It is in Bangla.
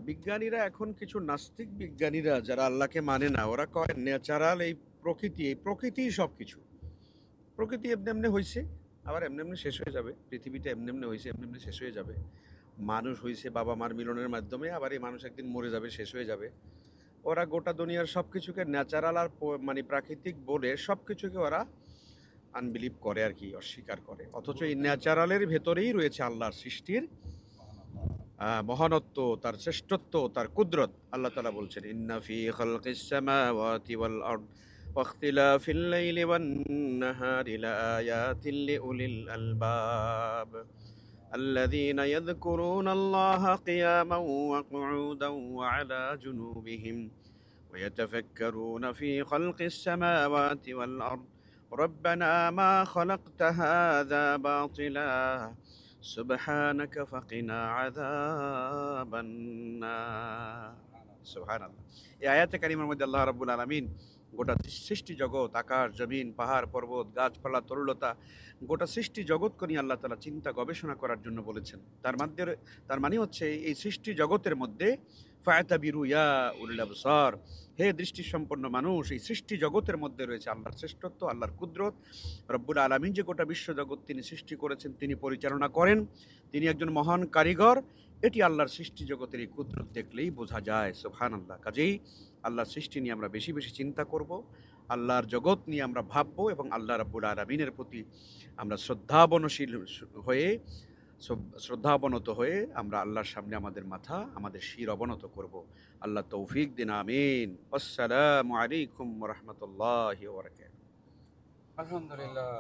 বিজ্ঞানীরা এখন কিছু নাস্তিক বিজ্ঞানীরা যারা আল্লাহকে মানে না, ওরা কয় ন্যাচারাল এই প্রকৃতিই সবকিছু। প্রকৃতি এমনি এমনি হইছে, আবার এমনি এমনি শেষ হয়ে যাবে। পৃথিবীটা এমনি এমনি হইছে, এমনি এমনি শেষ হয়ে যাবে। মানুষ হইছে বাবা মার মিলনের মাধ্যমে, আবার এই মানুষ একদিন মরে যাবে, শেষ হয়ে যাবে। ওরা গোটা দুনিয়ার সবকিছুকে ন্যাচারাল আর মানে প্রাকৃতিক বলে সবকিছুকে ওরা আনবিলিভ করে আর কি, অস্বীকার করে। অথচ এই ন্যাচারালের ভেতরেই রয়েছে আল্লাহর সৃষ্টির মহানত্ব, তার শ্রেষ্ঠত্ব, তার কুদরত। আল্লাহ তাআলা বলছেন, ইন্না ফি খালকিস সামাওয়াতি ওয়াল আরদ ওয়াখতিলাফিল লাইলি ওয়ান নাহারি লাআয়াতিন লিউলিল আলবাব الذين يذكرون الله قياما وقعودا وعلى جنوبهم ويتفكرون في خلق السماوات والأرض ربنا ما خلقت هذا باطلا সুবহানাকা ফাকিনা আযাবান নার। সুবহানাল্লাহ। এই আয়াতে কারিমার মধ্যে আল্লাহ রাব্বুল আলামিন গোটা সৃষ্টি জগৎ, আকাশ জমিন, পাহাড় পর্বত, গাছপালা, তরুলতা, গোটা সৃষ্টি জগৎকে নিয়ে আল্লাহ তাআলা চিন্তা গবেষণা করার জন্য বলেছেন। তার মানে হচ্ছে এই সৃষ্টি জগতের মধ্যে ফায়াতাবিরু ইয়া উলিল আবসার, হে দৃষ্টিসম্পন্ন মানুষ, এই সৃষ্টি জগতের মধ্যে রয়েছে আল্লাহর শ্রেষ্ঠত্ব, আল্লাহর কুদরত। রব্বুল আলামিন যে গোটা বিশ্বজগৎ তিনি সৃষ্টি করেছেন, তিনি পরিচালনা করেন, তিনি একজন মহান কারিগর। এটি আল্লাহর সৃষ্টি জগতের এই কুদরত দেখলেই বোঝা যায়। সুবহানাল্লাহ। কাজেই আল্লাহর সৃষ্টি নিয়ে আমরা বেশি বেশি চিন্তা করব, আল্লাহর জগৎ নিয়ে আমরা ভাববো, এবং আল্লাহ রাব্বুল আলামিনের প্রতি আমরা হয়ে শ্রদ্ধাবনত হয়ে আমরা আল্লাহর সামনে আমাদের মাথা, আমাদের শির অবনত করব। আল্লাহ তৌফিক দিন, আমিন। আসসালামু আলাইকুম ওয়া রাহমাতুল্লাহি ওয়া বারাকাতুহু। আলহামদুলিল্লাহ।